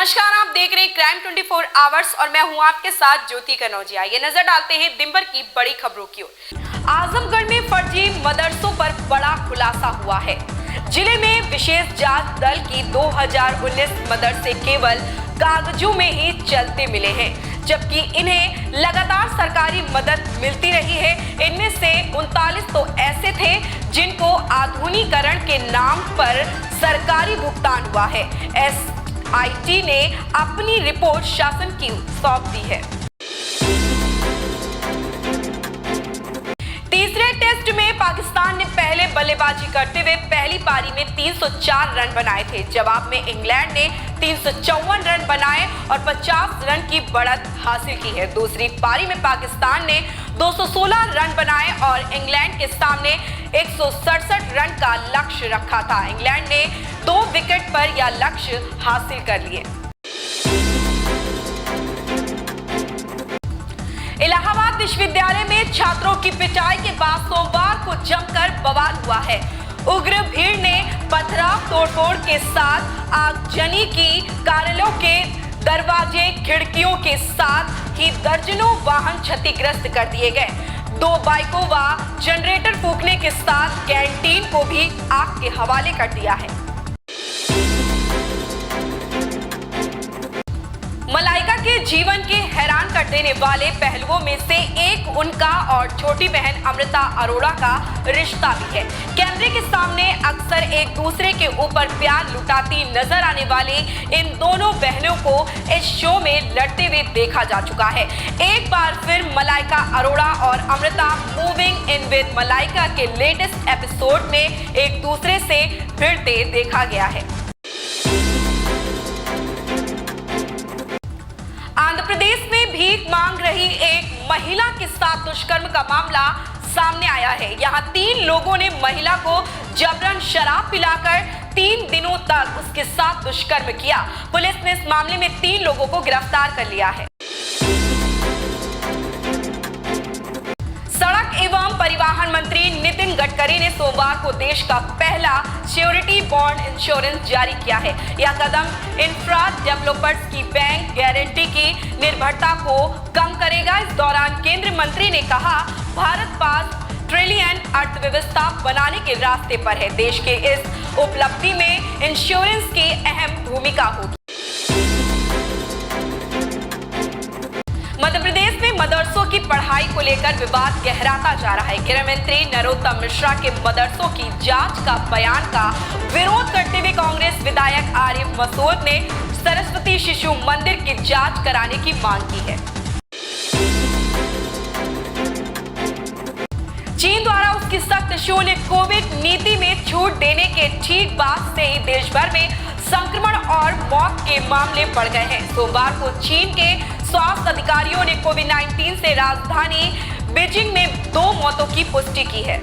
नमस्कार, आप देख रहे हैं क्राइम 24 आवर्स और मैं हूं आपके साथ ज्योति कनौजिया। ये नजर डालते हैं दिन भर की बड़ी खबरों की ओर। आजमगढ़ में फर्जी मदरसों पर बड़ा खुलासा हुआ है। जिले में विशेष जांच दल की 2019 मदरसे केवल कागजों में ही चलते मिले हैं, जबकि इन्हें लगातार सरकारी मदद मिलती रही है। इनमें से 39 तो ऐसे थे जिनको आधुनिकीकरण के नाम पर सरकारी भुगतान हुआ है। SIT ने अपनी रिपोर्ट शासन की सौंप दी है। तीसरे टेस्ट में पाकिस्तान ने पहले बल्लेबाजी करते हुए पहली पारी में 304 रन बनाए थे। जवाब में इंग्लैंड ने 354 रन बनाए और 50 रन की बढ़त हासिल की है। दूसरी पारी में पाकिस्तान ने 216 रन बनाए और इंग्लैंड के सामने 167 रन का लक्ष्य रखा था। इंग्लैंड ने 2 विकेट पर यह लक्ष्य हासिल कर लिए। इलाहाबाद विश्वविद्यालय में छात्रों की पिटाई के बाद सोमवार को जमकर बवाल हुआ है। उग्र भीड़ ने पथराव तोड़फोड़ के साथ आगजनी की, कार्यालयों के दरवाजे खिड़कियों के साथ ही दर्जनों वाहन क्षतिग्रस्त कर दिए गए। 2 बाइकों व जनरेटर फूंकने के साथ कैंटीन को भी आग के हवाले कर दिया है। मलाइका के जीवन के हैरान कर देने वाले पहलुओं में से एक उनका और छोटी बहन अमृता अरोड़ा का रिश्ता भी है। कैमरे के सामने अक्सर एक दूसरे के ऊपर प्यार लुटाती नजर आने वाली इन दोनों बहनों को इस शो में लड़ते हुए देखा जा चुका है। एक बार फिर मलाइका अरोड़ा और Amrita moving in with Malaika के लेटेस्ट एपिसोड में एक दूसरे से भिड़ते देखा गया है। आंध्र प्रदेश में भीख मांग रही एक महिला के साथ दुष्कर्म का मामला सामने आया है। यहां 3 लोगों ने महिला को जबरन शराब पिलाकर 3 दिनों तक उसके साथ दुष्कर्म किया। पुलिस ने इस मामले में 3 लोगों को गिरफ्तार कर लिया है। सड़क एवं परिवहन मंत्री नितिन गडकरी ने सोमवार को देश का पहला श्योरिटी बॉन्ड इंश्योरेंस जारी किया है। यह कदम इंफ्रा डेवलपर्स की बैंक गारंटी की निर्भरता को कम करेगा। इस दौरान केंद्रीय मंत्री ने कहा, भारत 5 ट्रिलियन अर्थव्यवस्था बनाने के रास्ते पर है। देश के इस उपलब्धि में इंश्योरेंस की अहम भूमिका होगी। मध्य प्रदेश में मदरसों की पढ़ाई को लेकर विवाद गहराता जा रहा है। गृह मंत्री नरोत्तम मिश्रा के मदरसों की जांच का बयान का विरोध करते हुए कांग्रेस विधायक आरिफ मसूद ने सरस्वती शिशु मंदिर की जांच कराने की मांग की है। चीन द्वारा उसकी सख्त शून्य कोविड नीति में छूट देने के ठीक बाद से ही देश भर में संक्रमण और मौत के मामले बढ़ गए हैं। सोमवार को चीन के स्वास्थ्य अधिकारियों ने कोविड-19 से राजधानी बीजिंग में 2 मौतों की पुष्टि की है।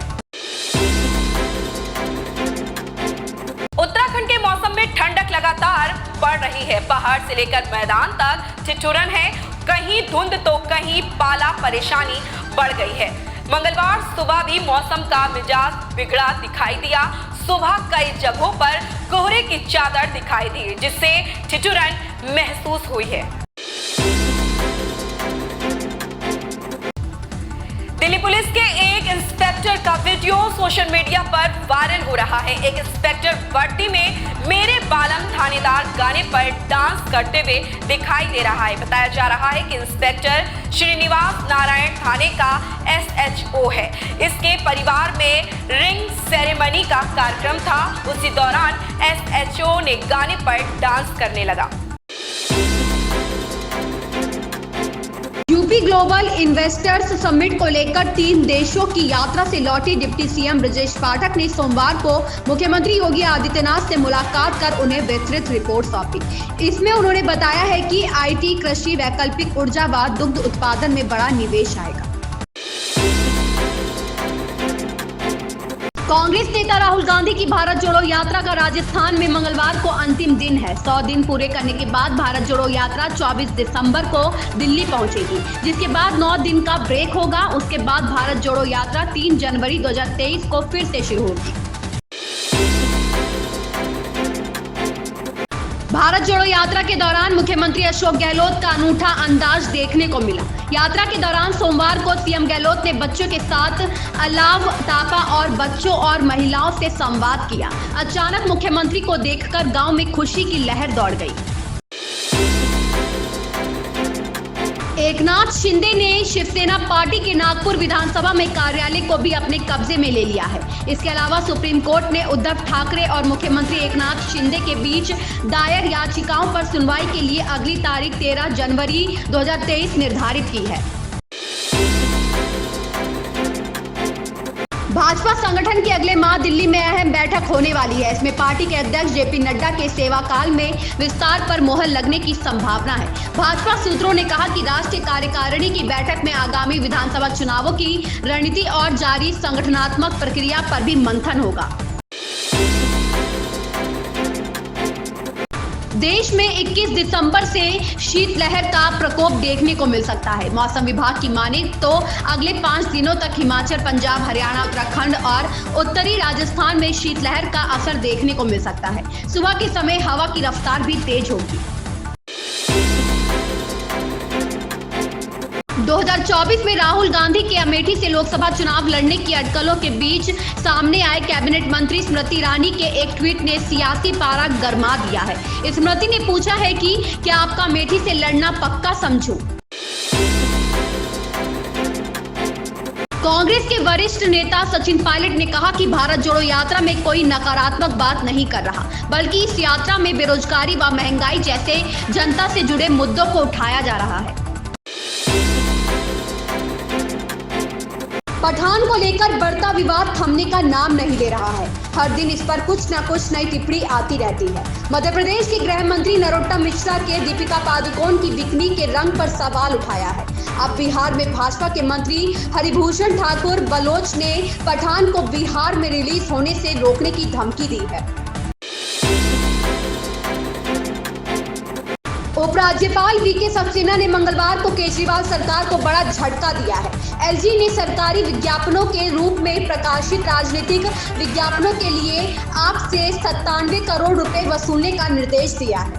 उत्तराखंड के मौसम में ठंडक लगातार बढ़ रही है। पहाड़ से लेकर मैदान तक ठिठुरन है। कहीं धुंध तो कहीं पाला, परेशानी बढ़ गई है। मंगलवार सुबह भी मौसम का मिजाज बिगड़ा दिखाई दिया। सुबह कई जगहों पर कोहरे की चादर दिखाई दी, जिससे ठिठुरन महसूस हुई है। दिल्ली पुलिस के एक इंस्पेक्टर का वीडियो सोशल मीडिया पर वायरल हो रहा है। एक इंस्पेक्टर वर्दी में मेरे बालम थानेदार गाने पर डांस करते हुए दिखाई दे रहा है। बताया जा रहा है कि इंस्पेक्टर श्रीनिवास नारायण थाने का SHO है। इसके परिवार में रिंग सेरेमनी का कार्यक्रम था। उसी दौरान SHO ने गाने पर डांस करने लगा। यूपी ग्लोबल इन्वेस्टर्स समिट को लेकर 3 देशों की यात्रा से लौटी डिप्टी CM ब्रजेश पाठक ने सोमवार को मुख्यमंत्री योगी आदित्यनाथ से मुलाकात कर उन्हें विस्तृत रिपोर्ट सौंपी। इसमें उन्होंने बताया है कि IT, कृषि, वैकल्पिक ऊर्जा व दुग्ध उत्पादन में बड़ा निवेश आएगा। कांग्रेस नेता राहुल गांधी की भारत जोड़ो यात्रा का राजस्थान में मंगलवार को अंतिम दिन है। 100 दिन पूरे करने के बाद भारत जोड़ो यात्रा 24 दिसंबर को दिल्ली पहुंचेगी, जिसके बाद 9 दिन का ब्रेक होगा। उसके बाद भारत जोड़ो यात्रा 3 जनवरी 2023 को फिर से शुरू होगी। भारत जोड़ो यात्रा के दौरान मुख्यमंत्री अशोक गहलोत का अनूठा अंदाज देखने को मिला। यात्रा के दौरान सोमवार को सीएम गहलोत ने बच्चों के साथ अलाव तापा और बच्चों और महिलाओं से संवाद किया। अचानक मुख्यमंत्री को देखकर गांव में खुशी की लहर दौड़ गई। एकनाथ शिंदे ने शिवसेना पार्टी के नागपुर विधानसभा में कार्यालय को भी अपने कब्जे में ले लिया है। इसके अलावा सुप्रीम कोर्ट ने उद्धव ठाकरे और मुख्यमंत्री एकनाथ शिंदे के बीच दायर याचिकाओं पर सुनवाई के लिए अगली तारीख 13 जनवरी 2023 निर्धारित की है। भाजपा संगठन की अगले माह दिल्ली में अहम बैठक होने वाली है। इसमें पार्टी के अध्यक्ष जेपी नड्डा के सेवा काल में विस्तार पर मोहर लगने की संभावना है। भाजपा सूत्रों ने कहा कि राष्ट्रीय कार्यकारिणी की बैठक में आगामी विधानसभा चुनावों की रणनीति और जारी संगठनात्मक प्रक्रिया पर भी मंथन होगा। देश में 21 दिसंबर से शीतलहर का प्रकोप देखने को मिल सकता है। मौसम विभाग की माने तो अगले 5 दिनों तक हिमाचल, पंजाब, हरियाणा, उत्तराखंड और उत्तरी राजस्थान में शीतलहर का असर देखने को मिल सकता है। सुबह के समय हवा की रफ्तार भी तेज होगी। 2024 में राहुल गांधी के अमेठी से लोकसभा चुनाव लड़ने की अटकलों के बीच सामने आए कैबिनेट मंत्री स्मृति ईरानी के एक ट्वीट ने सियासी पारा गरमा दिया है। स्मृति ने पूछा है कि क्या आपका अमेठी से लड़ना पक्का समझूं? कांग्रेस के वरिष्ठ नेता सचिन पायलट ने कहा कि भारत जोड़ो यात्रा में कोई नकारात्मक बात नहीं कर रहा, बल्कि इस यात्रा में बेरोजगारी व महंगाई जैसे जनता से जुड़े मुद्दों को उठाया जा रहा है। पठान को लेकर बढ़ता विवाद थमने का नाम नहीं ले रहा है। हर दिन इस पर कुछ न कुछ नई टिप्पणी आती रहती है। मध्य प्रदेश के गृह मंत्री नरोत्तम मिश्रा के दीपिका पादुकोण की बिकनी के रंग पर सवाल उठाया है। अब बिहार में भाजपा के मंत्री हरिभूषण ठाकुर बलोच ने पठान को बिहार में रिलीज होने से रोकने की धमकी दी है। उपराज्यपाल वीके सक्सेना ने मंगलवार को केजरीवाल सरकार को बड़ा झटका दिया है। एलजी ने सरकारी विज्ञापनों के रूप में प्रकाशित राजनीतिक विज्ञापनों के लिए आपसे 97 करोड़ रुपए वसूलने का निर्देश दिया है।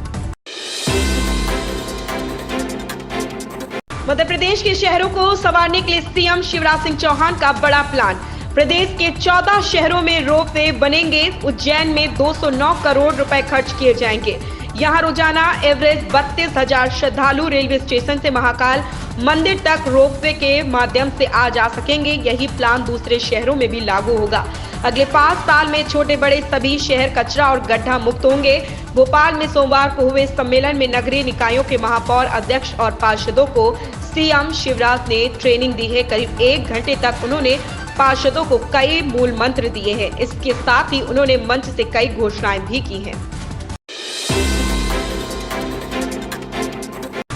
मध्य प्रदेश के शहरों को संवारने के लिए सीएम शिवराज सिंह चौहान का बड़ा प्लान। प्रदेश के 14 शहरों में रोपवे बनेंगे। उज्जैन में 209 करोड़ रुपए खर्च किए जाएंगे। यहाँ रोजाना एवरेज 32,000 श्रद्धालु रेलवे स्टेशन से महाकाल मंदिर तक रोपवे के माध्यम से आ जा सकेंगे। यही प्लान दूसरे शहरों में भी लागू होगा। अगले 5 साल में छोटे बड़े सभी शहर कचरा और गड्ढा मुक्त होंगे। भोपाल में सोमवार को हुए सम्मेलन में नगरीय निकायों के महापौर, अध्यक्ष और पार्षदों को सीएम शिवराज ने ट्रेनिंग दी है। करीब 1 घंटे तक उन्होंने पार्षदों को कई मूल मंत्र दिए हैं। इसके साथ ही उन्होंने मंच से कई घोषणाएं भी की हैं।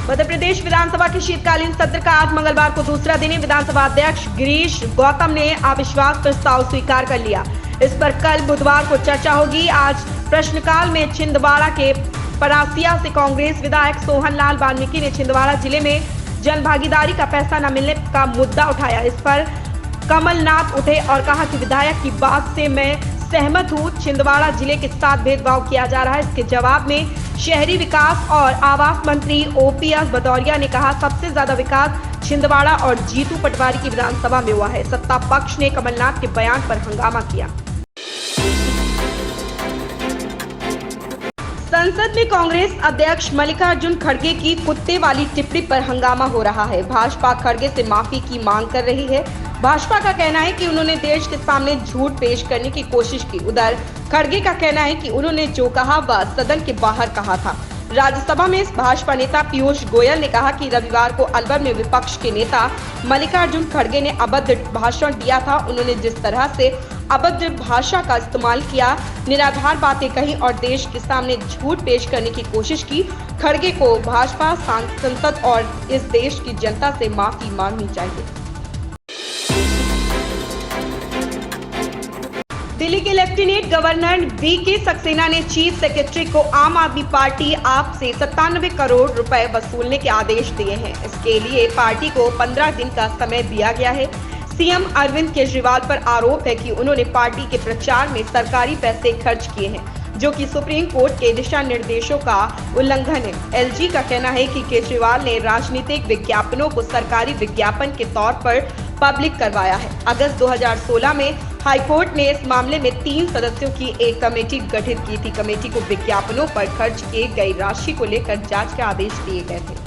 मध्य प्रदेश विधानसभा के शीतकालीन सत्र का आज मंगलवार को दूसरा दिन है। विधानसभा अध्यक्ष गिरीश गौतम ने अविश्वास प्रस्ताव स्वीकार कर लिया। इस पर कल बुधवार को चर्चा होगी। आज प्रश्नकाल में छिंदवाड़ा के परासिया से कांग्रेस विधायक सोहन लाल वाल्मीकि ने छिंदवाड़ा जिले में जन भागीदारी का पैसा न मिलने का मुद्दा उठाया। इस पर कमलनाथ उठे और कहा कि विधायक की बात से मैं सहमत हूं। छिंदवाड़ा जिले के साथ भेदभाव किया जा रहा है। इसके जवाब में शहरी विकास और आवास मंत्री ओपीएस भदौरिया ने कहा, सबसे ज्यादा विकास छिंदवाड़ा और जीतू पटवारी की विधानसभा में हुआ है। सत्ता पक्ष ने कमलनाथ के बयान पर हंगामा किया। संसद में कांग्रेस अध्यक्ष मल्लिकार्जुन खड़गे की कुत्ते वाली टिप्पणी पर हंगामा हो रहा है। भाजपा खड़गे से माफी की मांग कर रही है। भाजपा का कहना है कि उन्होंने देश के सामने झूठ पेश करने की कोशिश की। उधर खड़गे का कहना है कि उन्होंने जो कहा वह सदन के बाहर कहा था। राज्यसभा में भाजपा नेता पीयूष गोयल ने कहा कि रविवार को अलवर में विपक्ष के नेता मल्लिकार्जुन खड़गे ने अभद्र भाषण दिया था। उन्होंने जिस तरह से अभद्र भाषा का इस्तेमाल किया, निराधार बातें कही और देश के सामने झूठ पेश करने की कोशिश की। खड़गे को भाजपा संसद और इस देश की जनता से माफी मांगनी चाहिए। दिल्ली के लेफ्टिनेंट गवर्नर वीके सक्सेना ने चीफ सेक्रेटरी को आम आदमी पार्टी आप से 97 करोड़ रुपए वसूलने के आदेश दिए हैं। इसके लिए पार्टी को 15 दिन का समय दिया गया है। सीएम अरविंद केजरीवाल पर आरोप है कि उन्होंने पार्टी के प्रचार में सरकारी पैसे खर्च किए हैं। जो कि सुप्रीम कोर्ट के दिशा निर्देशों का उल्लंघन है। एलजी का कहना है कि केजरीवाल ने राजनीतिक विज्ञापनों को सरकारी विज्ञापन के तौर पर पब्लिक करवाया है। अगस्त 2016 में हाईकोर्ट ने इस मामले में 3 सदस्यों की एक कमेटी गठित की थी। कमेटी को विज्ञापनों पर खर्च किए गई राशि को लेकर जांच के आदेश दिए गए थे।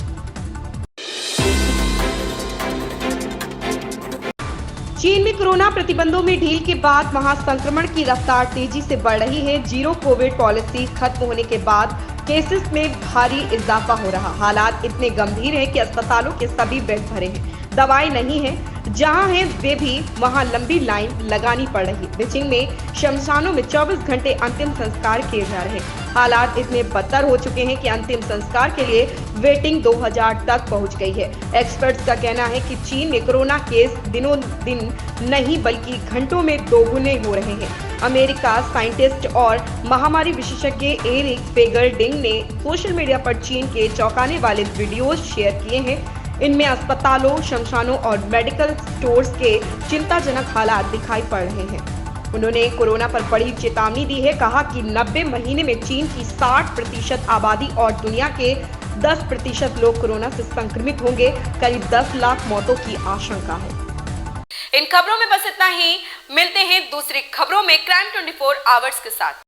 चीन में कोरोना प्रतिबंधों में ढील के बाद वहां संक्रमण की रफ्तार तेजी से बढ़ रही है। जीरो कोविड पॉलिसी खत्म होने के बाद केसेस में भारी इजाफा हो रहा। हालात इतने गंभीर हैं कि अस्पतालों के सभी बेड भरे हैं। दवाएं नहीं है, जहां है वे भी वहां लंबी लाइन लगानी पड़ रही। बीजिंग में शमशानों में 24 घंटे अंतिम संस्कार किए जा रहे हैं। हालात इतने बदतर हो चुके हैं कि अंतिम संस्कार के लिए वेटिंग 2000 तक पहुंच गई है। एक्सपर्ट्स का कहना है कि चीन में कोरोना केस दिनों दिन नहीं बल्कि घंटों में दोगुने हो रहे हैं। अमेरिका साइंटिस्ट और महामारी विशेषज्ञ एरिक फेगरडिंग ने सोशल मीडिया पर चीन के चौंकाने वाले वीडियोज शेयर किए हैं। इनमें अस्पतालों, शमशानों और मेडिकल स्टोर्स के चिंताजनक हालात दिखाई पड़ रहे हैं। उन्होंने कोरोना पर बड़ी चेतावनी दी है। कहा कि 90 महीने में चीन की 60% आबादी और दुनिया के 10% लोग कोरोना से संक्रमित होंगे। करीब 10 लाख मौतों की आशंका है। इन खबरों में बस इतना ही। मिलते हैं दूसरी खबरों में क्राइम 24 आवर्स के साथ।